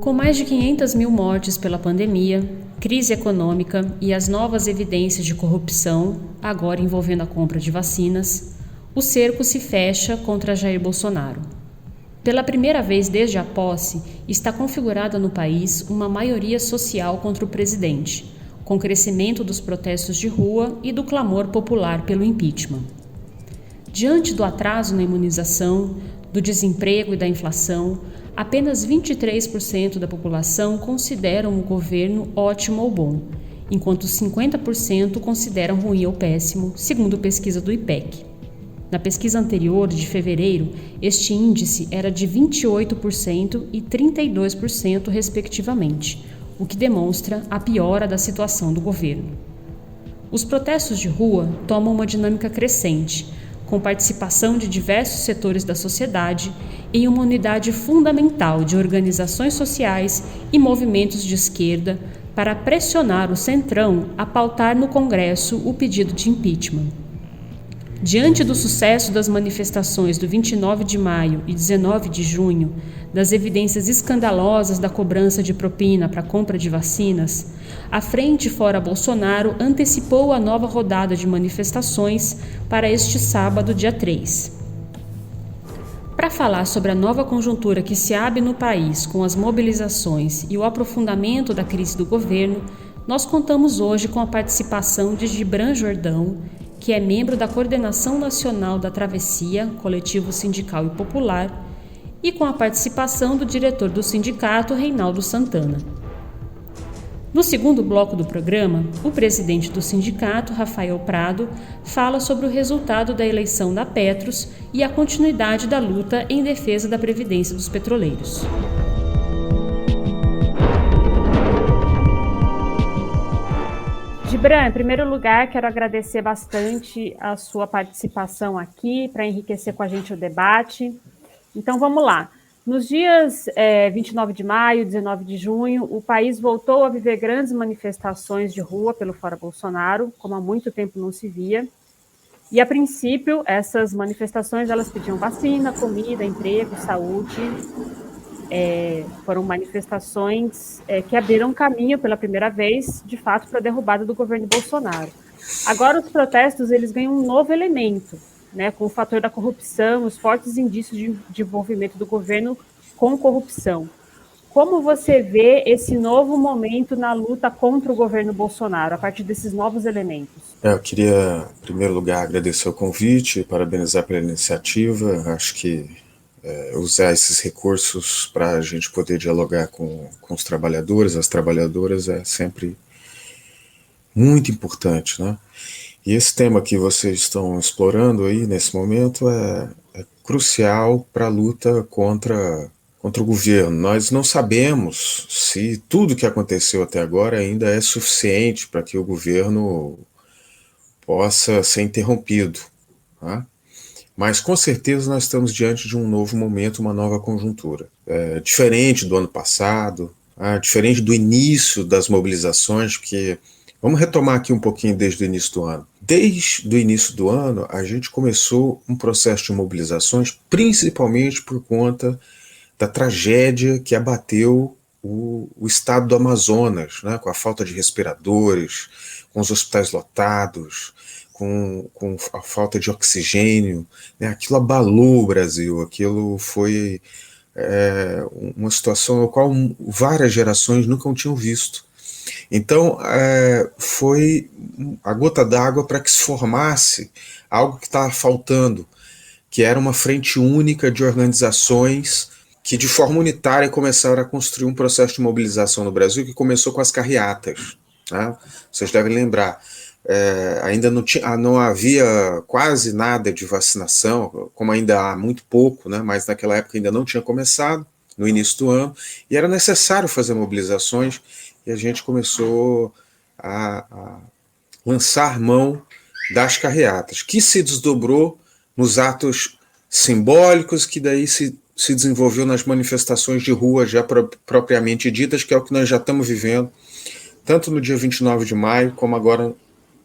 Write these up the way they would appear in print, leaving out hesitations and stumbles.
Com mais de 500 mil mortes pela pandemia, crise econômica e as novas evidências de corrupção, agora envolvendo a compra de vacinas, o cerco se fecha contra Jair Bolsonaro. Pela primeira vez desde a posse, está configurada no país uma maioria social contra o presidente, com crescimento dos protestos de rua e do clamor popular pelo impeachment. Diante do atraso na imunização, do desemprego e da inflação, apenas 23% da população consideram o governo ótimo ou bom, enquanto 50% consideram ruim ou péssimo, segundo pesquisa do IPEC. Na pesquisa anterior, de fevereiro, este índice era de 28% e 32%, respectivamente, o que demonstra a piora da situação do governo. Os protestos de rua tomam uma dinâmica crescente, com participação de diversos setores da sociedade em uma unidade fundamental de organizações sociais e movimentos de esquerda para pressionar o Centrão a pautar no Congresso o pedido de impeachment. Diante do sucesso das manifestações do 29 de maio e 19 de junho, das evidências escandalosas da cobrança de propina para a compra de vacinas, a Frente Fora Bolsonaro antecipou a nova rodada de manifestações para este sábado, dia 3. Para falar sobre a nova conjuntura que se abre no país com as mobilizações e o aprofundamento da crise do governo, nós contamos hoje com a participação de Gibran Jordão, que é membro da Coordenação Nacional da Travessia, coletivo sindical e popular, e com a participação do diretor do sindicato, Reinaldo Santana. No segundo bloco do programa, o presidente do sindicato, Rafael Prado, fala sobre o resultado da eleição da Petros e a continuidade da luta em defesa da previdência dos petroleiros. Gibran, em primeiro lugar, quero agradecer bastante a sua participação aqui para enriquecer com a gente o debate. Então, vamos lá. Nos dias 29 de maio e 19 de junho, o país voltou a viver grandes manifestações de rua pelo Fora Bolsonaro, como há muito tempo não se via. E, a princípio, essas manifestações elas pediam vacina, comida, emprego, saúde. Foram manifestações que abriram caminho pela primeira vez, de fato, para a derrubada do governo Bolsonaro. Agora, os protestos eles ganham um novo elemento, né, com o fator da corrupção, os fortes indícios de envolvimento do governo com corrupção. Como você vê esse novo momento na luta contra o governo Bolsonaro, a partir desses novos elementos? Eu queria, em primeiro lugar, agradecer o convite, parabenizar pela iniciativa. Acho que usar esses recursos para a gente poder dialogar com os trabalhadores, as trabalhadoras, é sempre muito importante, né? E esse tema que vocês estão explorando aí nesse momento é crucial para a luta contra o governo. Nós não sabemos se tudo que aconteceu até agora ainda é suficiente para que o governo possa ser interrompido, tá? Mas com certeza nós estamos diante de um novo momento, uma nova conjuntura. Diferente do ano passado, diferente do início das mobilizações, porque vamos retomar aqui um pouquinho desde o início do ano. Desde o início do ano, a gente começou um processo de mobilizações, principalmente por conta da tragédia que abateu o estado do Amazonas, né, com a falta de respiradores, com os hospitais lotados, com a falta de oxigênio, né, aquilo abalou o Brasil, aquilo foi uma situação na qual várias gerações nunca tinham visto. Então, foi a gota d'água para que se formasse algo que estava faltando, que era uma frente única de organizações que de forma unitária começaram a construir um processo de mobilização no Brasil que começou com as carreatas. Tá? Vocês devem lembrar. Ainda não havia quase nada de vacinação, como ainda há muito pouco, né, mas naquela época ainda não tinha começado, no início do ano, e era necessário fazer mobilizações, e a gente começou a lançar mão das carreatas, que se desdobrou nos atos simbólicos, que daí se desenvolveu nas manifestações de rua já propriamente ditas, que é o que nós já estamos vivendo, tanto no dia 29 de maio, como agora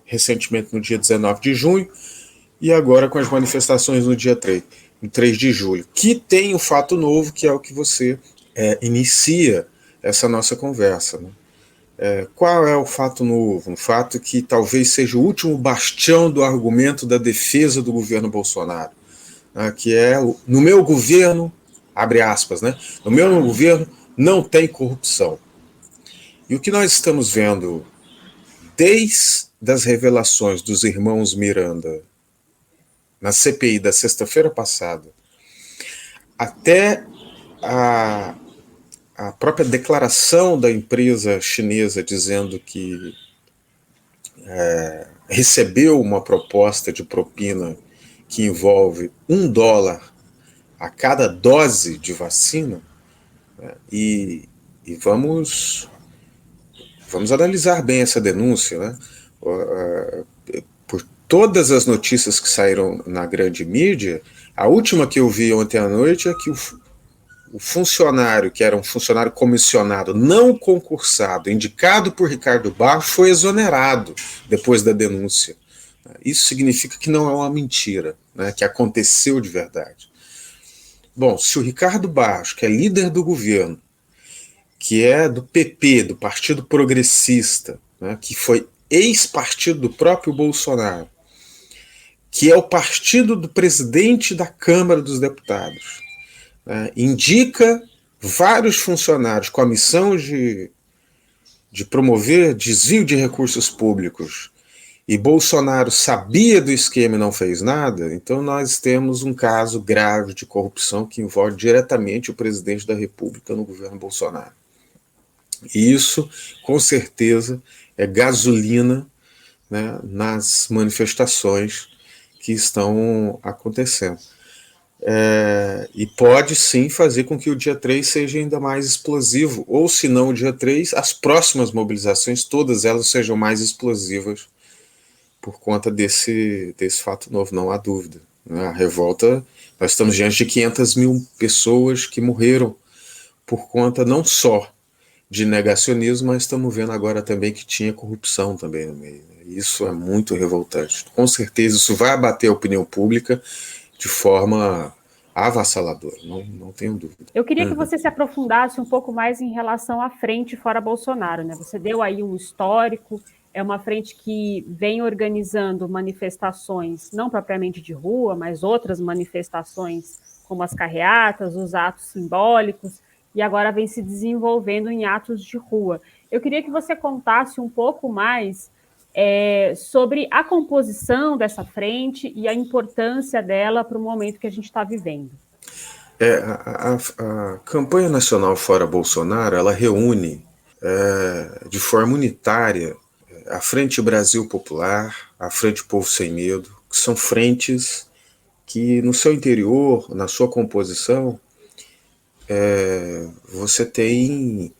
recentemente no dia 19 de junho, e agora com as manifestações no dia 3 de julho, que tem um fato novo, que é o que você inicia essa nossa conversa, né? Qual é o fato novo? Um fato que talvez seja o último bastião do argumento da defesa do governo Bolsonaro, né? Que é, no meu governo, abre aspas, né? No meu governo não tem corrupção. E o que nós estamos vendo desde as revelações dos irmãos Miranda na CPI da sexta-feira passada, até a, a própria declaração da empresa chinesa dizendo que recebeu uma proposta de propina que envolve $1 a cada dose de vacina, né? E vamos analisar bem essa denúncia, né? Por todas as notícias que saíram na grande mídia, a última que eu vi ontem à noite é que o funcionário, que era um funcionário comissionado não concursado, indicado por Ricardo Barros, foi exonerado depois da denúncia. Isso significa que não é uma mentira, né, que aconteceu de verdade. Bom, se o Ricardo Barros, que é líder do governo, que é do PP, do Partido Progressista, né, que foi ex-partido do próprio Bolsonaro, que é o partido do presidente da Câmara dos Deputados, né, indica vários funcionários com a missão de promover desvio de recursos públicos, e Bolsonaro sabia do esquema e não fez nada, então nós temos um caso grave de corrupção que envolve diretamente o presidente da República no governo Bolsonaro. E isso, com certeza, é gasolina, né, nas manifestações que estão acontecendo. E pode sim fazer com que o dia 3 seja ainda mais explosivo, ou se não o dia 3, as próximas mobilizações, todas elas sejam mais explosivas por conta desse fato novo, não há dúvida. A revolta, nós estamos diante de 500 mil pessoas que morreram por conta não só de negacionismo, mas estamos vendo agora também que tinha corrupção também no meio. Isso é muito revoltante. Com certeza isso vai abater a opinião pública de forma avassaladora, não tenho dúvida. Eu queria que você se aprofundasse um pouco mais em relação à frente fora Bolsonaro, né? Você deu aí um histórico, é uma frente que vem organizando manifestações, não propriamente de rua, mas outras manifestações, como as carreatas, os atos simbólicos, e agora vem se desenvolvendo em atos de rua. Eu queria que você contasse um pouco mais sobre a composição dessa frente e a importância dela para o momento que a gente está vivendo. A campanha nacional Fora Bolsonaro, ela reúne de forma unitária a Frente Brasil Popular, a Frente Povo Sem Medo, que são frentes que no seu interior, na sua composição, você tem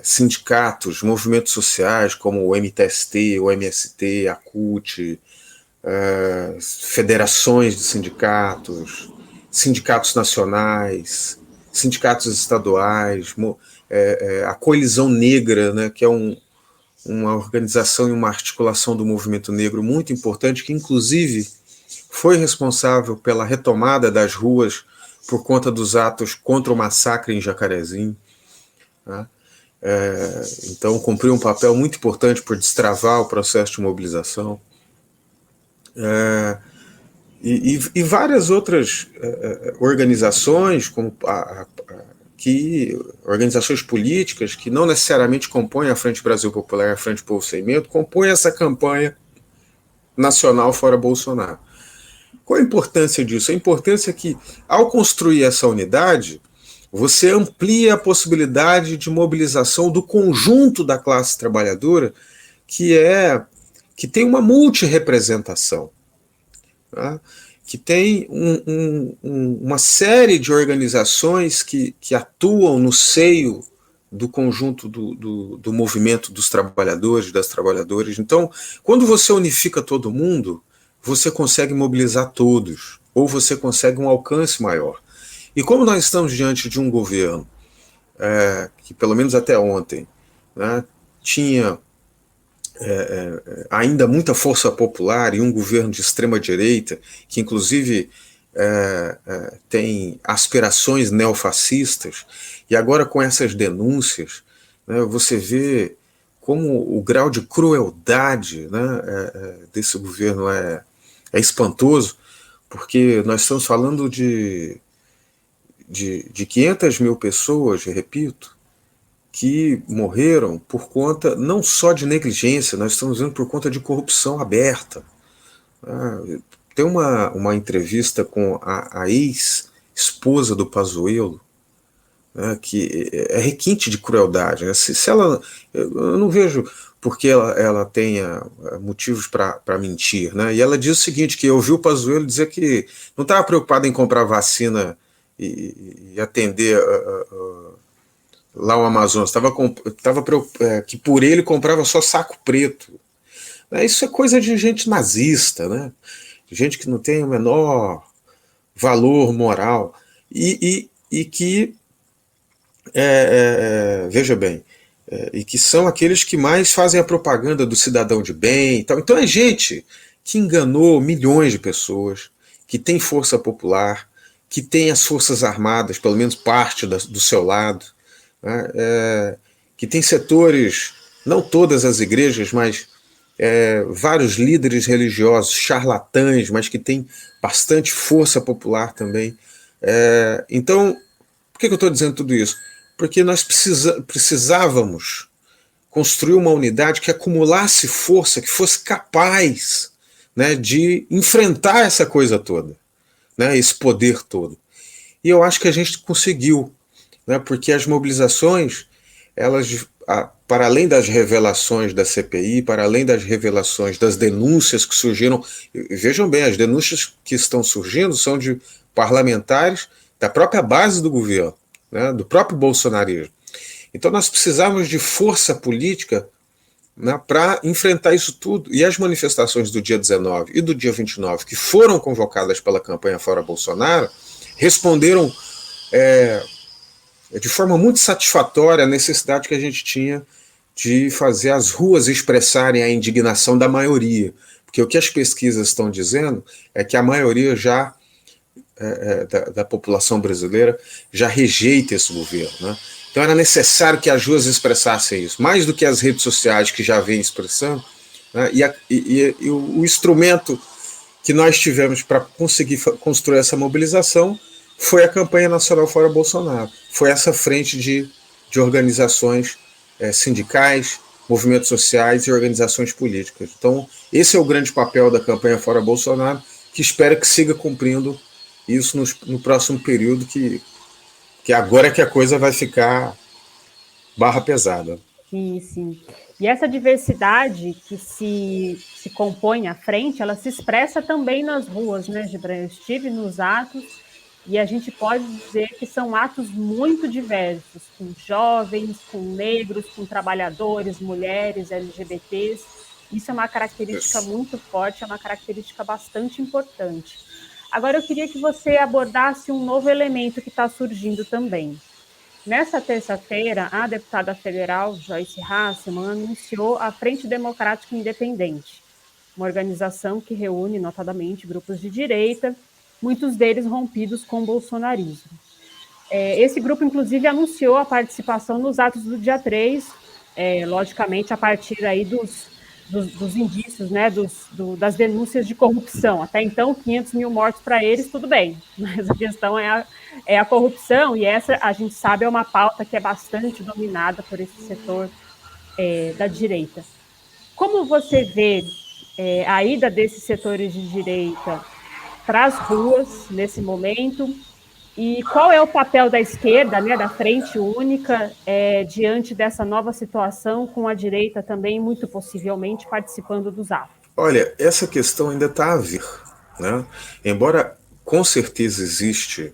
sindicatos, movimentos sociais como o MTST, o MST, a CUT, federações de sindicatos, sindicatos nacionais, sindicatos estaduais, a Coalizão Negra, né, que é uma organização e uma articulação do movimento negro muito importante, que inclusive foi responsável pela retomada das ruas por conta dos atos contra o massacre em Jacarezinho, né? Então cumpriu um papel muito importante por destravar o processo de mobilização. E várias outras organizações, como organizações políticas que não necessariamente compõem a Frente Brasil Popular e a Frente Povo Sem Medo, compõem essa campanha nacional Fora Bolsonaro. Qual a importância disso? A importância é que, ao construir essa unidade, você amplia a possibilidade de mobilização do conjunto da classe trabalhadora, que tem uma multirrepresentação, tá? Que tem uma série de organizações que atuam no seio do conjunto do movimento dos trabalhadores, das trabalhadoras. Então, quando você unifica todo mundo, você consegue mobilizar todos, ou você consegue um alcance maior. E como nós estamos diante de um governo que, pelo menos até ontem, né, tinha ainda muita força popular e um governo de extrema-direita, que inclusive tem aspirações neofascistas, e agora com essas denúncias, né, você vê como o grau de crueldade, né, desse governo é espantoso, porque nós estamos falando de 500 mil pessoas, repito, que morreram por conta não só de negligência, nós estamos vendo por conta de corrupção aberta. Tem uma entrevista com a ex-esposa do Pazuello, né, que é requinte de crueldade. Né? Se ela, eu não vejo porque ela tenha motivos para mentir. Né? E ela diz o seguinte, que eu ouvi o Pazuello dizer que não estava preocupado em comprar vacina e atender lá o Amazonas, que por ele comprava só saco preto. Isso é coisa de gente nazista, né? Gente que não tem o menor valor moral e que, veja bem, e que são aqueles que mais fazem a propaganda do cidadão de bem. Então é gente que enganou milhões de pessoas, que tem força popular, que tem as forças armadas, pelo menos parte do seu lado, né? Que tem setores, não todas as igrejas, mas vários líderes religiosos, charlatães, mas que têm bastante força popular também. Então, por que eu estou dizendo tudo isso? Porque nós precisávamos construir uma unidade que acumulasse força, que fosse capaz, né, de enfrentar essa coisa toda, né, esse poder todo. E eu acho que a gente conseguiu, né, porque as mobilizações, elas, para além das revelações da CPI, para além das revelações das denúncias que surgiram, vejam bem, as denúncias que estão surgindo são de parlamentares da própria base do governo, né, do próprio bolsonarismo. Então nós precisávamos de força política, né, para enfrentar isso tudo. E as manifestações do dia 19 e do dia 29, que foram convocadas pela campanha Fora Bolsonaro, responderam de forma muito satisfatória a necessidade que a gente tinha de fazer as ruas expressarem a indignação da maioria. Porque o que as pesquisas estão dizendo é que a maioria já da população brasileira já rejeita esse governo, né? Então era necessário que as ruas expressassem isso, mais do que as redes sociais que já vêm expressando, né? E o instrumento que nós tivemos para conseguir construir essa mobilização foi a campanha nacional Fora Bolsonaro, foi essa frente de organizações sindicais, movimentos sociais e organizações políticas. Então esse é o grande papel da campanha Fora Bolsonaro, que espero que siga cumprindo isso no próximo período, que agora é que a coisa vai ficar barra pesada. Sim, sim. E essa diversidade que se compõe à frente, ela se expressa também nas ruas, né, Gibran? Eu estive nos atos e a gente pode dizer que são atos muito diversos, com jovens, com negros, com trabalhadores, mulheres, LGBTs. Isso é uma característica muito forte, é uma característica bastante importante. Agora, eu queria que você abordasse um novo elemento que está surgindo também. Nessa terça-feira, a deputada federal Joyce Hasselmann anunciou a Frente Democrática Independente, uma organização que reúne, notadamente, grupos de direita, muitos deles rompidos com o bolsonarismo. Esse grupo, inclusive, anunciou a participação nos atos do dia 3, logicamente, a partir aí dos indícios, né, das denúncias de corrupção. Até então, 500 mil mortos para eles, tudo bem, mas a questão é a corrupção, e essa, a gente sabe, é uma pauta que é bastante dominada por esse setor da direita. Como você vê a ida desses setores de direita para as ruas nesse momento? E qual é o papel da esquerda, né, da Frente Única, diante dessa nova situação, com a direita também, muito possivelmente, participando dos atos? Olha, essa questão ainda está a vir, né? Embora com certeza existe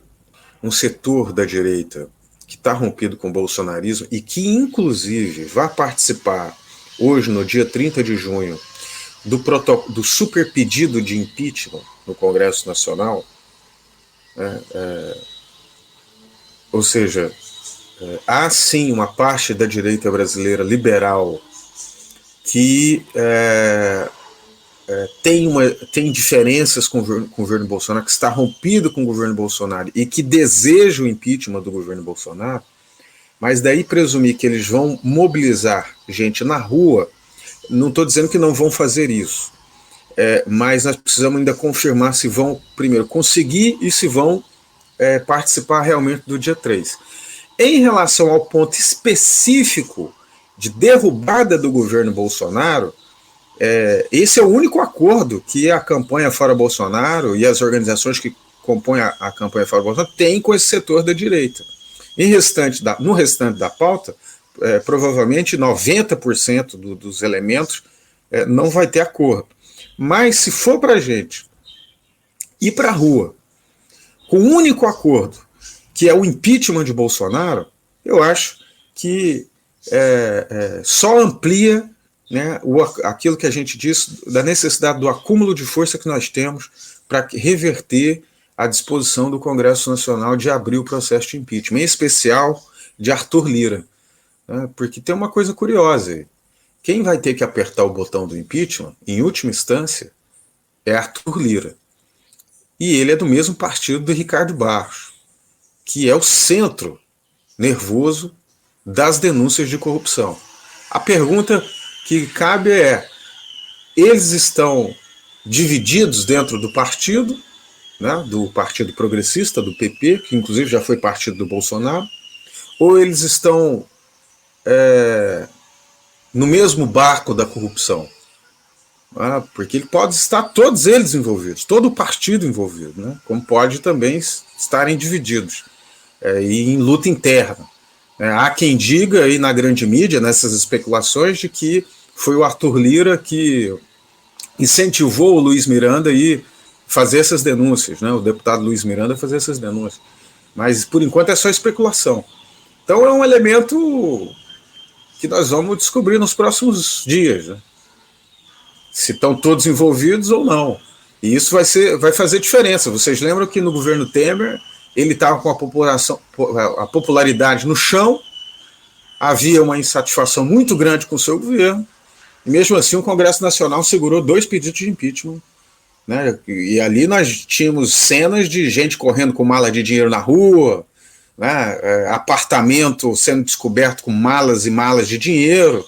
um setor da direita que está rompido com o bolsonarismo e que, inclusive, vai participar hoje, no dia 30 de junho, do super pedido de impeachment no Congresso Nacional, ou seja, há sim uma parte da direita brasileira liberal que tem diferenças com o governo Bolsonaro, que está rompido com o governo Bolsonaro e que deseja o impeachment do governo Bolsonaro, mas daí presumir que eles vão mobilizar gente na rua, não estou dizendo que não vão fazer isso, mas nós precisamos ainda confirmar se vão, primeiro, conseguir e se vão participar realmente do dia 3. Em relação ao ponto específico de derrubada do governo Bolsonaro, esse é o único acordo que a campanha Fora Bolsonaro e as organizações que compõem a campanha Fora Bolsonaro têm com esse setor da direita. No restante da pauta, provavelmente 90% dos elementos não vai ter acordo. Mas se for para a gente ir para a rua com um único acordo, que é o impeachment de Bolsonaro, eu acho que só amplia, né, aquilo que a gente disse da necessidade do acúmulo de força que nós temos para reverter a disposição do Congresso Nacional de abrir o processo de impeachment, em especial de Arthur Lira. Né, porque tem uma coisa curiosa aí. Quem vai ter que apertar o botão do impeachment, em última instância, é Arthur Lira. E ele é do mesmo partido do Ricardo Barros, que é o centro nervoso das denúncias de corrupção. A pergunta que cabe eles estão divididos dentro do partido, né, do Partido Progressista, do PP, que inclusive já foi partido do Bolsonaro, ou eles estão no mesmo barco da corrupção? Porque ele pode estar todos eles envolvidos, todo o partido envolvido, né, como pode também estarem divididos e em luta interna. Há quem diga aí na grande mídia, nessas especulações, de que foi o Arthur Lira que incentivou o Luiz Miranda a fazer essas denúncias, né? O deputado Luiz Miranda a fazer essas denúncias. Mas, por enquanto, é só especulação. Então, é um elemento que nós vamos descobrir nos próximos dias, né? Se estão todos envolvidos ou não. E isso vai fazer diferença. Vocês lembram que no governo Temer ele estava com a popularidade no chão, havia uma insatisfação muito grande com o seu governo, e mesmo assim o Congresso Nacional segurou 2 pedidos de impeachment, né? E ali nós tínhamos cenas de gente correndo com mala de dinheiro na rua, né? Apartamento sendo descoberto com malas e malas de dinheiro,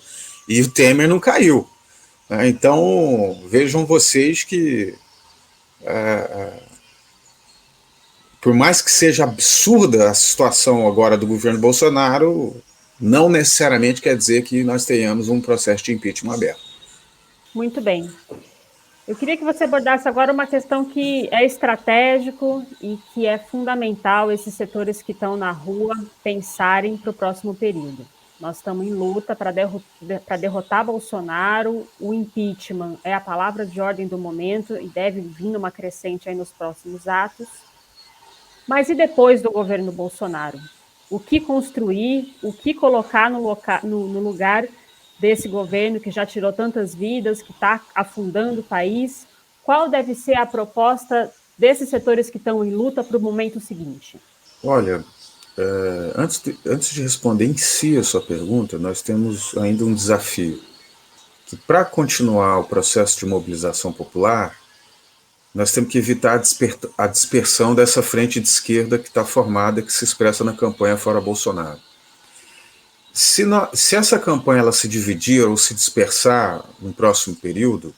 e o Temer não caiu. Então vejam vocês que por mais que seja absurda a situação agora do governo Bolsonaro, não necessariamente quer dizer que nós tenhamos um processo de impeachment aberto. Muito bem. Eu queria que você abordasse agora uma questão que é estratégico e que é fundamental esses setores que estão na rua pensarem para o próximo período. Nós estamos em luta para derrotar Bolsonaro, o impeachment é a palavra de ordem do momento e deve vir numa crescente aí nos próximos atos. Mas e depois do governo Bolsonaro? O que construir, o que colocar no lugar desse governo que já tirou tantas vidas, que está afundando o país? Qual deve ser a proposta desses setores que estão em luta para o momento seguinte? Olha, antes de responder em si a sua pergunta, nós temos ainda um desafio, que para continuar o processo de mobilização popular, nós temos que evitar a dispersão dessa frente de esquerda que está formada, que se expressa na campanha Fora Bolsonaro. Se essa campanha ela se dividir ou se dispersar no próximo período,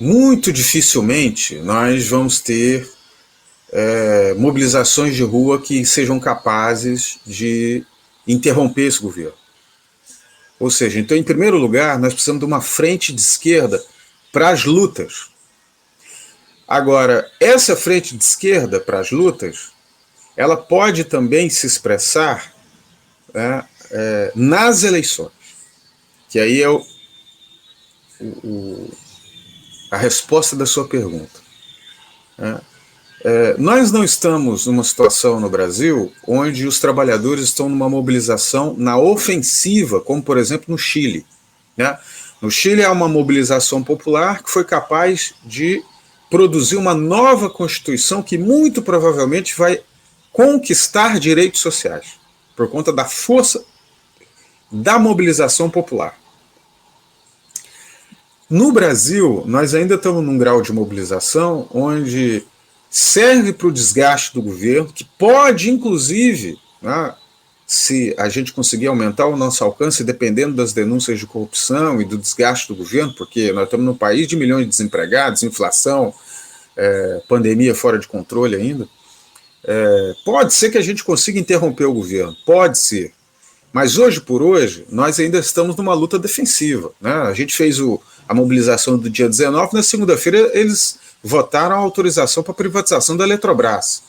muito dificilmente nós vamos ter mobilizações de rua que sejam capazes de interromper esse governo. Ou seja, então, em primeiro lugar, nós precisamos de uma frente de esquerda para as lutas. Agora, essa frente de esquerda para as lutas, ela pode também se expressar nas eleições, que aí é a resposta da sua pergunta. Nós não estamos numa situação no Brasil onde os trabalhadores estão numa mobilização na ofensiva, como, por exemplo, no Chile. Né? No Chile há uma mobilização popular que foi capaz de produzir uma nova Constituição que muito provavelmente vai conquistar direitos sociais, por conta da força da mobilização popular. No Brasil, nós ainda estamos num grau de mobilização onde serve para o desgaste do governo, que pode, inclusive, né, se a gente conseguir aumentar o nosso alcance, dependendo das denúncias de corrupção e do desgaste do governo, porque nós estamos num país de milhões de desempregados, inflação, pandemia fora de controle ainda, pode ser que a gente consiga interromper o governo, pode ser. Mas hoje por hoje, nós ainda estamos numa luta defensiva. Né? A gente fez a mobilização do dia 19, na segunda-feira eles votaram a autorização para a privatização da Eletrobras.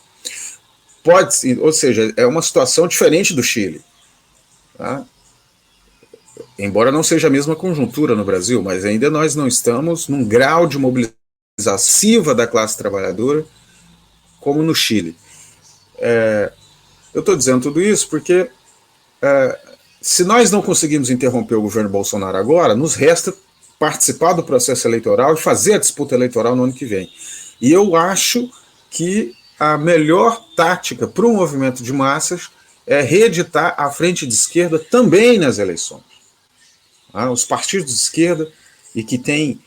Ou seja, é uma situação diferente do Chile. Tá? Embora não seja a mesma conjuntura no Brasil, mas ainda nós não estamos num grau de mobilização da classe trabalhadora como no Chile. Eu estou dizendo tudo isso porque se nós não conseguimos interromper o governo Bolsonaro agora, nos resta participar do processo eleitoral e fazer a disputa eleitoral no ano que vem. E eu acho que a melhor tática para o movimento de massas é reeditar a frente de esquerda também nas eleições. Os partidos de esquerda e que têm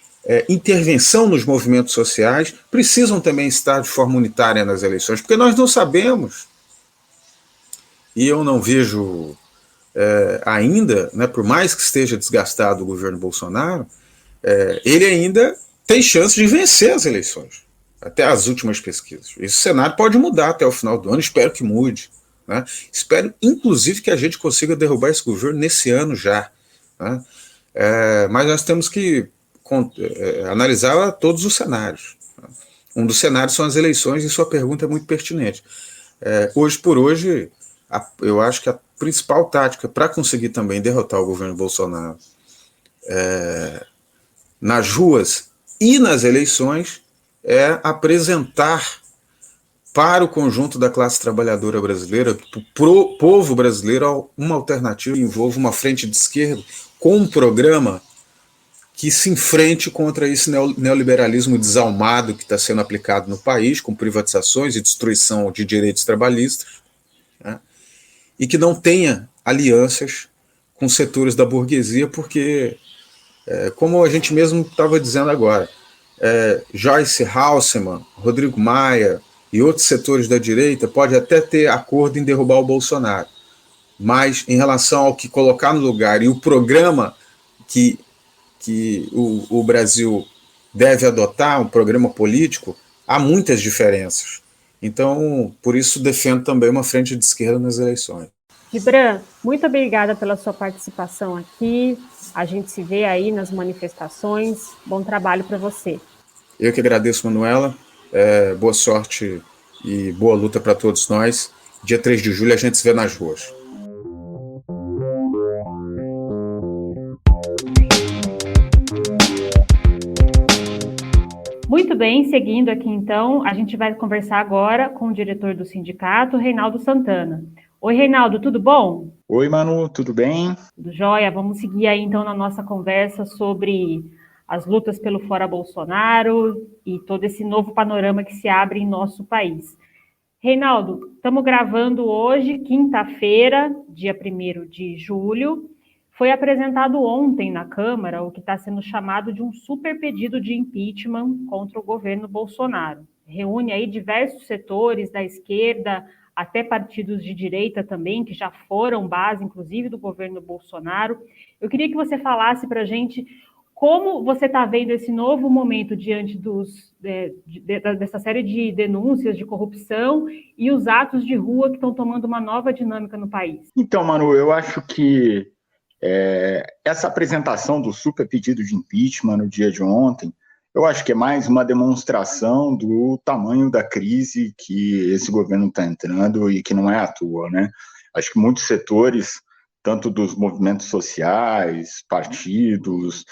intervenção nos movimentos sociais precisam também estar de forma unitária nas eleições, porque nós não sabemos, e eu não vejo ainda, né, por mais que esteja desgastado o governo Bolsonaro, ele ainda tem chance de vencer as eleições, até as últimas pesquisas. Esse cenário pode mudar até o final do ano, espero que mude. Né? Espero, inclusive, que a gente consiga derrubar esse governo nesse ano já. Né? Mas nós temos que analisar todos os cenários. Um dos cenários são as eleições, e sua pergunta é muito pertinente. Hoje por hoje, eu acho que a principal tática para conseguir também derrotar o governo Bolsonaro nas ruas e nas eleições é apresentar para o conjunto da classe trabalhadora brasileira, para o povo brasileiro, uma alternativa que envolva uma frente de esquerda com um programa que se enfrente contra esse neoliberalismo desalmado que está sendo aplicado no país, com privatizações e destruição de direitos trabalhistas, né? E que não tenha alianças com setores da burguesia, porque, como a gente mesmo estava dizendo agora, Joyce Hasselmann, Rodrigo Maia e outros setores da direita pode até ter acordo em derrubar o Bolsonaro, mas em relação ao que colocar no lugar e o programa que o Brasil deve adotar, um programa político, há muitas diferenças. Então, por isso defendo também uma frente de esquerda nas eleições. Gibran, muito obrigada pela sua participação aqui. A gente se vê aí nas manifestações. Bom trabalho para você. Eu que agradeço, Manuela. Boa sorte e boa luta para todos nós. Dia 3 de julho a gente se vê nas ruas. Muito bem, seguindo aqui então, a gente vai conversar agora com o diretor do sindicato, Reinaldo Santana. Oi, Reinaldo, tudo bom? Oi, Manu, tudo bem? Tudo jóia. Vamos seguir aí então na nossa conversa sobre as lutas pelo Fora Bolsonaro e todo esse novo panorama que se abre em nosso país. Reinaldo, estamos gravando hoje, quinta-feira, dia 1º de julho. Foi apresentado ontem na Câmara o que está sendo chamado de um super pedido de impeachment contra o governo Bolsonaro. Reúne aí diversos setores da esquerda, até partidos de direita também, que já foram base, inclusive, do governo Bolsonaro. Eu queria que você falasse para a gente como você está vendo esse novo momento diante dessa série de denúncias de corrupção e os atos de rua que estão tomando uma nova dinâmica no país. Então, Manu, eu acho que essa apresentação do super pedido de impeachment no dia de ontem, eu acho que é mais uma demonstração do tamanho da crise que esse governo está entrando e que não é à toa, né? Acho que muitos setores, tanto dos movimentos sociais, partidos,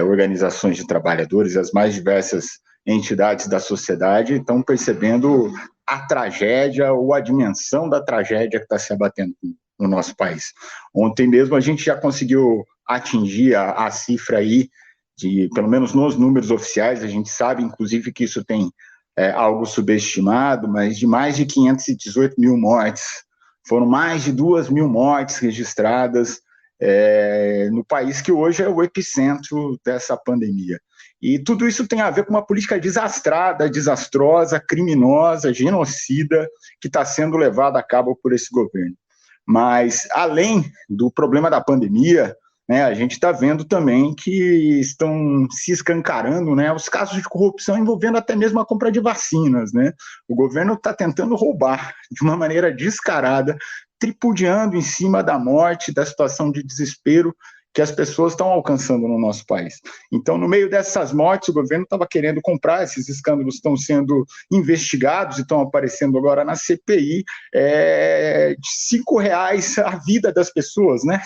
organizações de trabalhadores, as mais diversas entidades da sociedade, estão percebendo a tragédia ou a dimensão da tragédia que está se abatendo no nosso país. Ontem mesmo a gente já conseguiu atingir a cifra aí, pelo menos nos números oficiais, a gente sabe, inclusive, que isso tem algo subestimado, mas de mais de 518 mil mortes. Foram mais de 2 mil mortes registradas no país que hoje é o epicentro dessa pandemia. E tudo isso tem a ver com uma política desastrada, desastrosa, criminosa, genocida, que está sendo levada a cabo por esse governo. Mas, além do problema da pandemia, né, a gente está vendo também que estão se escancarando, né, os casos de corrupção envolvendo até mesmo a compra de vacinas. Né? O governo está tentando roubar de uma maneira descarada, tripudiando em cima da morte, da situação de desespero que as pessoas estão alcançando no nosso país. Então, no meio dessas mortes, o governo estava querendo comprar, esses escândalos estão sendo investigados e estão aparecendo agora na CPI, de R$5 a vida das pessoas, né?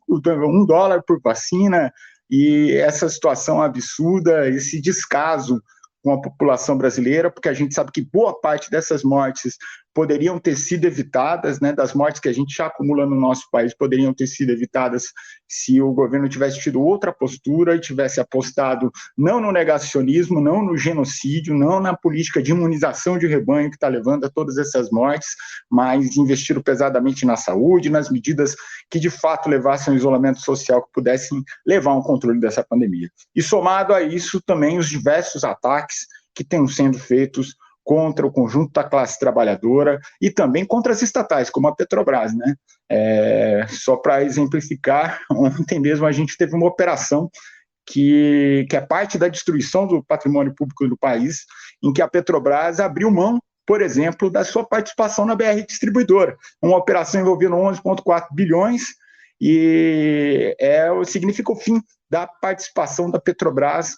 $1 por vacina, e essa situação absurda, esse descaso com a população brasileira, porque a gente sabe que boa parte dessas mortes poderiam ter sido evitadas, né, das mortes que a gente já acumula no nosso país, poderiam ter sido evitadas se o governo tivesse tido outra postura e tivesse apostado não no negacionismo, não no genocídio, não na política de imunização de rebanho que está levando a todas essas mortes, mas investiram pesadamente na saúde, nas medidas que de fato levassem ao isolamento social, que pudessem levar ao controle dessa pandemia. E somado a isso também os diversos ataques que estão sendo feitos contra o conjunto da classe trabalhadora e também contra as estatais, como a Petrobras, né? Só para exemplificar, ontem mesmo a gente teve uma operação que é parte da destruição do patrimônio público do país, em que a Petrobras abriu mão, por exemplo, da sua participação na BR Distribuidora, uma operação envolvendo 11,4 bilhões, e significa o fim da participação da Petrobras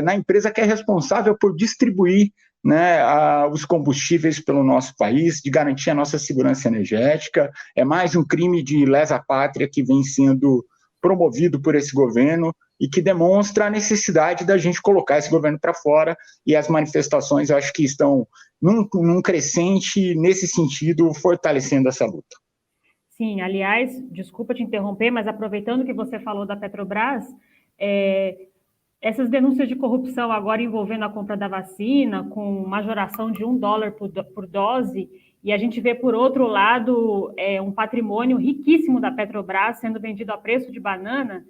na empresa que é responsável por distribuir, né, os combustíveis pelo nosso país, de garantir a nossa segurança energética. É mais um crime de lesa pátria que vem sendo promovido por esse governo e que demonstra a necessidade da gente colocar esse governo para fora, e as manifestações, eu acho que estão num crescente nesse sentido, fortalecendo essa luta. Sim, aliás, desculpa te interromper, mas aproveitando que você falou da Petrobras, essas denúncias de corrupção agora envolvendo a compra da vacina, com majoração de $1 por dose, e a gente vê, por outro lado, um patrimônio riquíssimo da Petrobras sendo vendido a preço de banana.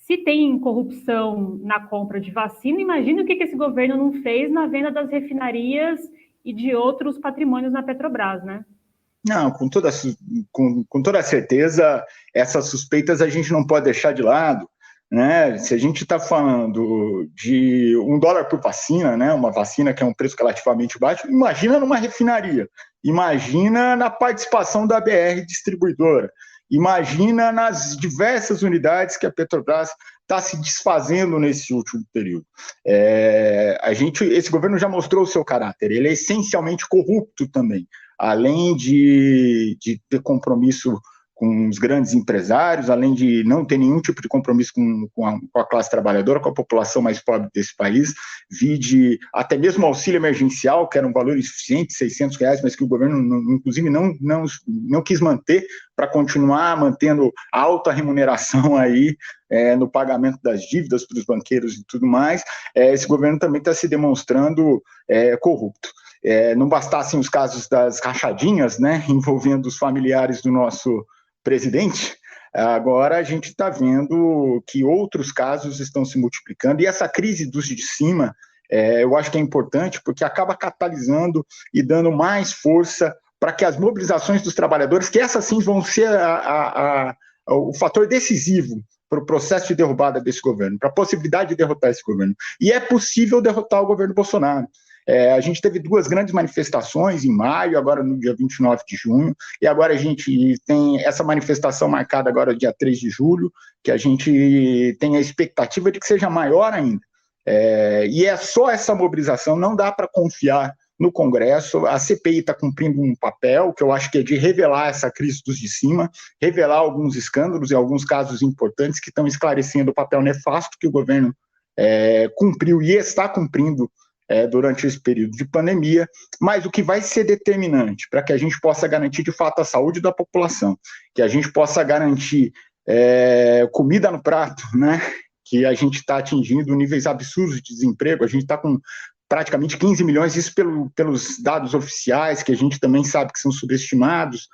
Se tem corrupção na compra de vacina, imagina o que esse governo não fez na venda das refinarias e de outros patrimônios na Petrobras, né? Não, com toda certeza, essas suspeitas a gente não pode deixar de lado. Né? Se a gente está falando de $1 por vacina, né? Uma vacina que é um preço relativamente baixo, imagina numa refinaria, imagina na participação da BR Distribuidora, imagina nas diversas unidades que a Petrobras está se desfazendo nesse último período. Esse governo já mostrou o seu caráter, ele é essencialmente corrupto também, além de ter compromisso com os grandes empresários, além de não ter nenhum tipo de compromisso com a classe trabalhadora, com a população mais pobre desse país, vide até mesmo o auxílio emergencial, que era um valor insuficiente, R$600, mas que o governo, inclusive, não quis manter, para continuar mantendo alta remuneração aí no pagamento das dívidas para os banqueiros e tudo mais. Esse governo também está se demonstrando corrupto. Não bastassem os casos das rachadinhas, né, envolvendo os familiares do nosso presidente, agora a gente está vendo que outros casos estão se multiplicando, e essa crise dos de cima, eu acho que é importante, porque acaba catalisando e dando mais força para que as mobilizações dos trabalhadores, que essas sim vão ser o fator decisivo para o processo de derrubada desse governo, para a possibilidade de derrotar esse governo. E é possível derrotar o governo Bolsonaro. A gente teve 2 grandes manifestações em maio, agora no dia 29 de junho, e agora a gente tem essa manifestação marcada agora dia 3 de julho, que a gente tem a expectativa de que seja maior ainda. E é só essa mobilização, não dá para confiar no Congresso. A CPI está cumprindo um papel, que eu acho que é de revelar essa crise dos de cima, revelar alguns escândalos e alguns casos importantes que estão esclarecendo o papel nefasto que o governo cumpriu e está cumprindo durante esse período de pandemia, mas o que vai ser determinante para que a gente possa garantir de fato a saúde da população, que a gente possa garantir comida no prato, né? Que a gente está atingindo níveis absurdos de desemprego, a gente está com praticamente 15 milhões, isso pelos dados oficiais, que a gente também sabe que são subestimados,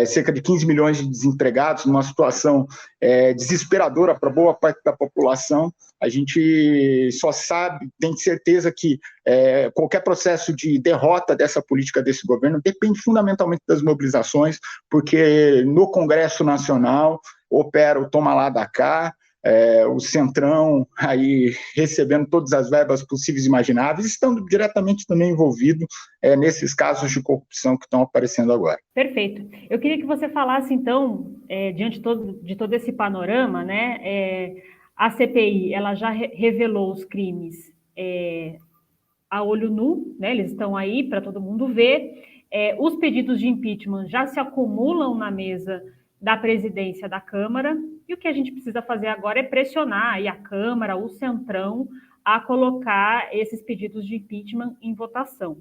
cerca de 15 milhões de desempregados, numa situação desesperadora para boa parte da população. A gente só sabe, tem certeza que qualquer processo de derrota dessa política desse governo depende fundamentalmente das mobilizações, porque no Congresso Nacional opera o toma lá da cá, o Centrão aí recebendo todas as verbas possíveis e imagináveis, estando diretamente também envolvido nesses casos de corrupção que estão aparecendo agora. Perfeito. Eu queria que você falasse, então, diante de todo esse panorama, né, a CPI ela já revelou os crimes a olho nu, né, eles estão aí para todo mundo ver, os pedidos de impeachment já se acumulam na mesa da presidência da Câmara, e o que a gente precisa fazer agora é pressionar aí a Câmara, o Centrão, a colocar esses pedidos de impeachment em votação.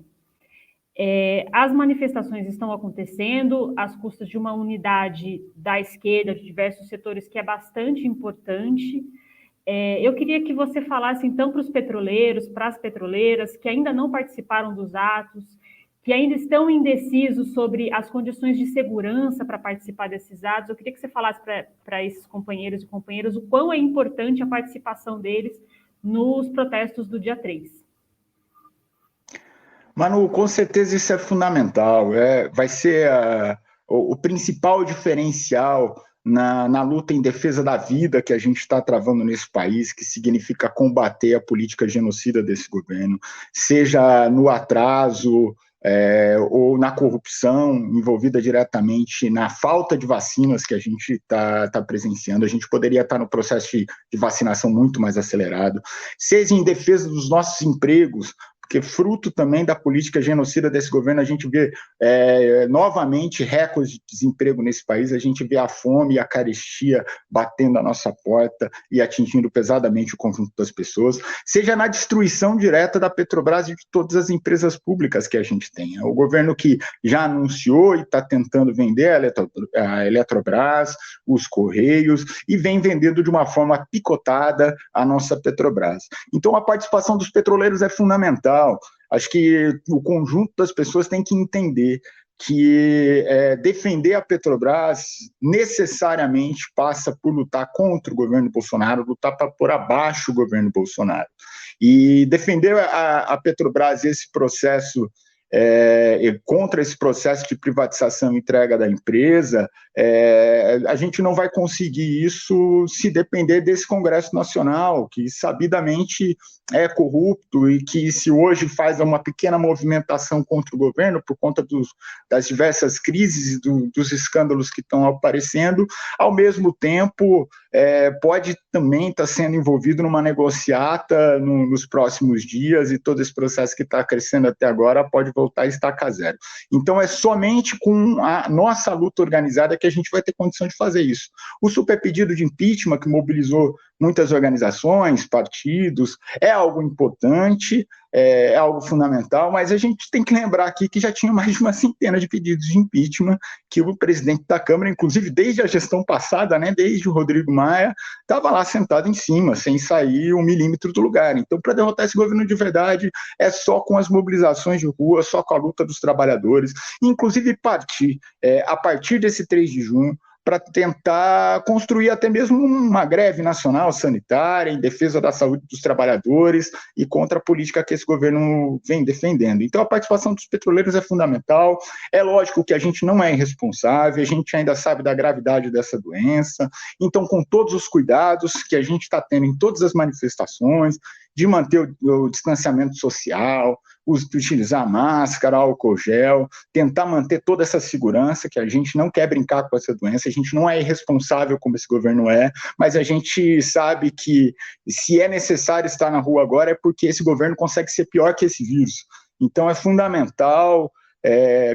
As manifestações estão acontecendo às custas de uma unidade da esquerda, de diversos setores, que é bastante importante. Eu queria que você falasse, então, para os petroleiros, para as petroleiras, que ainda não participaram dos atos, que ainda estão indecisos sobre as condições de segurança para participar desses atos. Eu queria que você falasse para esses companheiros e companheiras o quão é importante a participação deles nos protestos do dia 3. Manu, com certeza isso é fundamental. Vai ser o principal diferencial na luta em defesa da vida que a gente está travando nesse país, que significa combater a política genocida desse governo, seja no atraso ou na corrupção envolvida diretamente na falta de vacinas que a gente está presenciando. A gente poderia estar no processo de vacinação muito mais acelerado, seja em defesa dos nossos empregos, porque fruto também da política genocida desse governo, a gente vê novamente recordes de desemprego nesse país, a gente vê a fome e a carestia batendo a nossa porta e atingindo pesadamente o conjunto das pessoas, seja na destruição direta da Petrobras e de todas as empresas públicas que a gente tem. O governo que já anunciou e está tentando vender a Eletrobras, os Correios, e vem vendendo de uma forma picotada a nossa Petrobras. Então, a participação dos petroleiros é fundamental. Acho que o conjunto das pessoas tem que entender que defender a Petrobras necessariamente passa por lutar contra o governo Bolsonaro, lutar para pôr abaixo o governo Bolsonaro. E defender a Petrobras, esse processo, contra esse processo de privatização e entrega da empresa, a gente não vai conseguir isso se depender desse Congresso Nacional, que sabidamente é corrupto e que, se hoje faz uma pequena movimentação contra o governo por conta das diversas crises e dos escândalos que estão aparecendo, ao mesmo tempo pode também estar sendo envolvido numa negociata nos próximos dias, e todo esse processo que está crescendo até agora pode voltar a estacar zero. Então é somente com a nossa luta organizada que a gente vai ter condição de fazer isso. O super pedido de impeachment, que mobilizou muitas organizações, partidos, é algo importante, é algo fundamental, mas a gente tem que lembrar aqui que já tinha mais de uma centena de pedidos de impeachment que o presidente da Câmara, inclusive desde a gestão passada, né, desde o Rodrigo Maia, estava lá sentado em cima, sem sair um milímetro do lugar. Então, para derrotar esse governo de verdade, é só com as mobilizações de rua, só com a luta dos trabalhadores, inclusive a partir desse 3 de junho, para tentar construir até mesmo uma greve nacional sanitária em defesa da saúde dos trabalhadores e contra a política que esse governo vem defendendo. Então, a participação dos petroleiros é fundamental. É lógico que a gente não é irresponsável, a gente ainda sabe da gravidade dessa doença. Então, com todos os cuidados que a gente está tendo em todas as manifestações, de manter o distanciamento social, utilizar máscara, álcool gel, tentar manter toda essa segurança, que a gente não quer brincar com essa doença, a gente não é irresponsável como esse governo mas a gente sabe que se é necessário estar na rua agora é porque esse governo consegue ser pior que esse vírus. Então é fundamental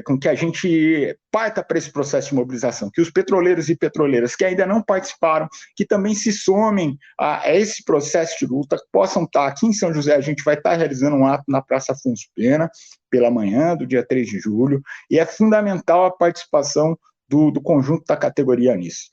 com que a gente parta para esse processo de mobilização, que os petroleiros e petroleiras que ainda não participaram, que também se somem a esse processo de luta, possam estar aqui em São José. A gente vai estar realizando um ato na Praça Afonso Pena, pela manhã do dia 3 de julho, e é fundamental a participação do conjunto da categoria nisso.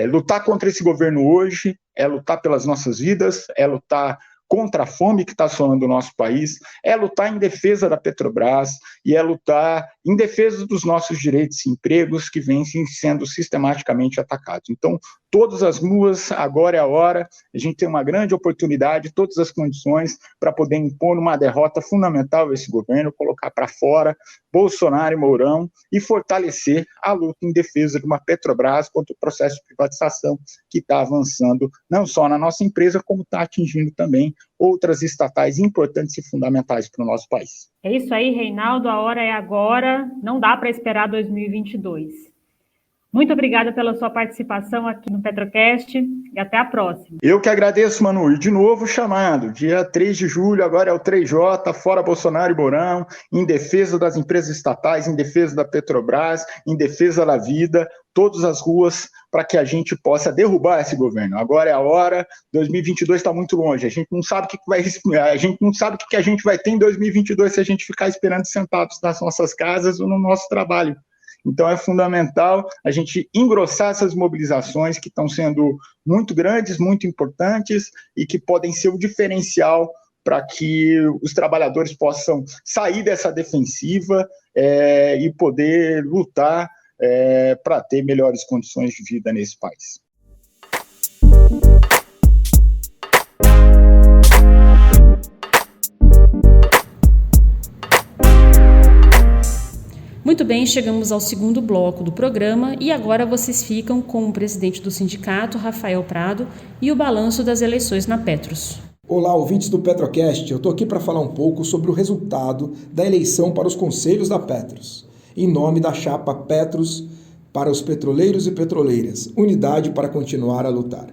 Lutar contra esse governo hoje é lutar pelas nossas vidas, é lutar contra a fome que está assolando o nosso país, é lutar em defesa da Petrobras e é lutar em defesa dos nossos direitos e empregos que vêm sendo sistematicamente atacados. Então, todas as ruas, agora é a hora, a gente tem uma grande oportunidade, todas as condições para poder impor uma derrota fundamental a esse governo, colocar para fora Bolsonaro e Mourão e fortalecer a luta em defesa de uma Petrobras contra o processo de privatização que está avançando não só na nossa empresa, como está atingindo também outras estatais importantes e fundamentais para o nosso país. É isso aí, Reinaldo, a hora é agora, não dá para esperar 2022. Muito obrigada pela sua participação aqui no Petrocast e até a próxima. Eu que agradeço, Manu, e de novo chamando, dia 3 de julho, agora é o 3J, fora Bolsonaro e Mourão, em defesa das empresas estatais, em defesa da Petrobras, em defesa da vida, todas as ruas para que a gente possa derrubar esse governo. Agora é a hora, 2022 está muito longe, a gente não sabe o que vai, a gente não sabe o que a gente vai ter em 2022 se a gente ficar esperando sentados nas nossas casas ou no nosso trabalho. Então é fundamental a gente engrossar essas mobilizações que estão sendo muito grandes, muito importantes e que podem ser o diferencial para que os trabalhadores possam sair dessa defensiva e poder lutar para ter melhores condições de vida nesse país. Muito bem, chegamos ao segundo bloco do programa e agora vocês ficam com o presidente do sindicato, Rafael Prado, e o balanço das eleições na Petros. Olá, ouvintes do Petrocast, eu estou aqui para falar um pouco sobre o resultado da eleição para os conselhos da Petros, em nome da chapa Petros para os petroleiros e petroleiras, unidade para continuar a lutar.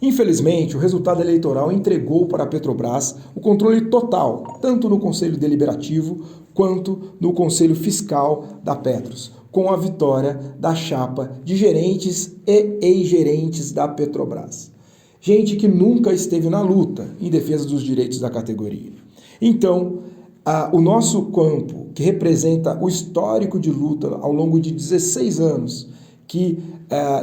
Infelizmente, o resultado eleitoral entregou para a Petrobras o controle total, tanto no Conselho Deliberativo quanto no Conselho Fiscal da Petros, com a vitória da chapa de gerentes e ex-gerentes da Petrobras. Gente que nunca esteve na luta em defesa dos direitos da categoria. Então, o nosso campo, que representa o histórico de luta ao longo de 16 anos, que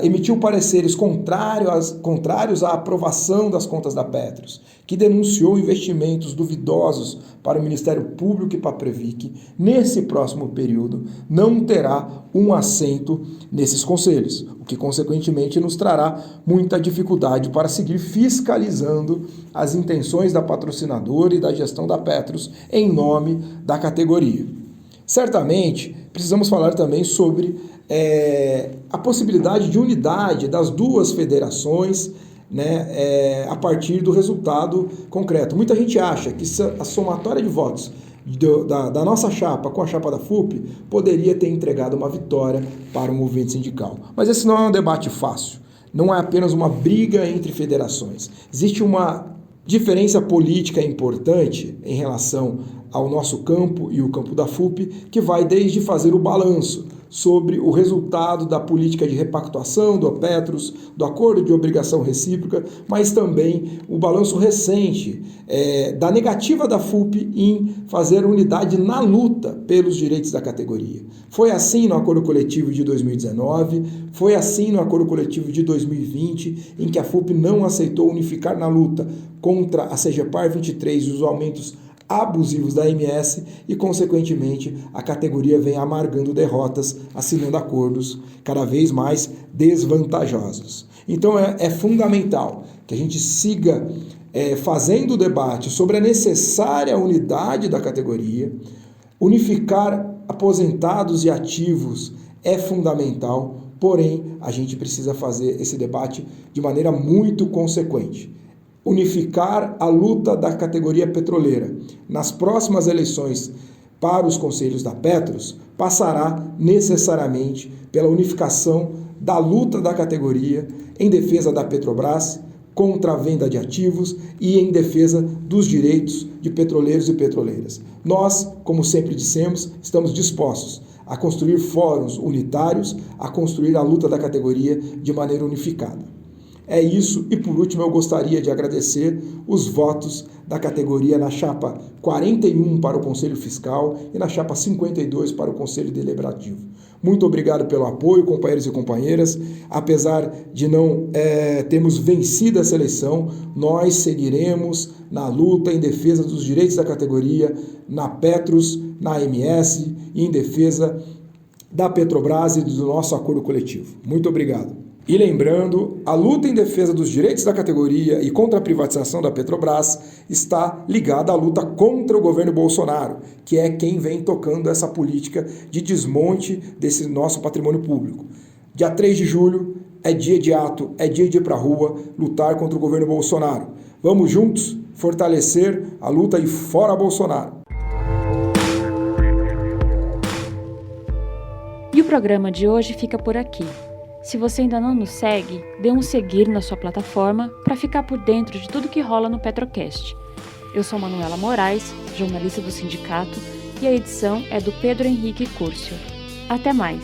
emitiu pareceres contrários à aprovação das contas da Petros, que denunciou investimentos duvidosos para o Ministério Público e para a Previc, nesse próximo período não terá um assento nesses conselhos, o que consequentemente nos trará muita dificuldade para seguir fiscalizando as intenções da patrocinadora e da gestão da Petros em nome da categoria. Certamente, precisamos falar também sobre a possibilidade de unidade das duas federações, né, a partir do resultado concreto. Muita gente acha que a somatória de votos da nossa chapa com a chapa da FUP poderia ter entregado uma vitória para o movimento sindical. Mas esse não é um debate fácil, não é apenas uma briga entre federações. Existe uma diferença política importante em relação ao nosso campo e o campo da FUP, que vai desde fazer o balanço sobre o resultado da política de repactuação do Petros, do acordo de obrigação recíproca, mas também o balanço recente da negativa da FUP em fazer unidade na luta pelos direitos da categoria. Foi assim no acordo coletivo de 2019, foi assim no acordo coletivo de 2020, em que a FUP não aceitou unificar na luta contra a CGPAR 23 e os aumentos abusivos da MS e, consequentemente, a categoria vem amargando derrotas, assinando acordos cada vez mais desvantajosos. Então é fundamental que a gente siga fazendo o debate sobre a necessária unidade da categoria. Unificar aposentados e ativos é fundamental, porém a gente precisa fazer esse debate de maneira muito consequente. Unificar a luta da categoria petroleira nas próximas eleições para os conselhos da Petros passará necessariamente pela unificação da luta da categoria em defesa da Petrobras, contra a venda de ativos e em defesa dos direitos de petroleiros e petroleiras. Nós, como sempre dissemos, estamos dispostos a construir fóruns unitários, a construir a luta da categoria de maneira unificada. É isso, e por último eu gostaria de agradecer os votos da categoria na chapa 41 para o Conselho Fiscal e na chapa 52 para o Conselho Deliberativo. Muito obrigado pelo apoio, companheiros e companheiras. Apesar de não termos vencido essa eleição, nós seguiremos na luta em defesa dos direitos da categoria, na Petros, na AMS e em defesa da Petrobras e do nosso acordo coletivo. Muito obrigado. E lembrando, a luta em defesa dos direitos da categoria e contra a privatização da Petrobras está ligada à luta contra o governo Bolsonaro, que é quem vem tocando essa política de desmonte desse nosso patrimônio público. Dia 3 de julho é dia de ato, é dia de ir para a rua, lutar contra o governo Bolsonaro. Vamos juntos fortalecer a luta e fora Bolsonaro. E o programa de hoje fica por aqui. Se você ainda não nos segue, dê um seguir na sua plataforma para ficar por dentro de tudo que rola no Petrocast. Eu sou Manuela Moraes, jornalista do sindicato, e a edição é do Pedro Henrique Curcio. Até mais!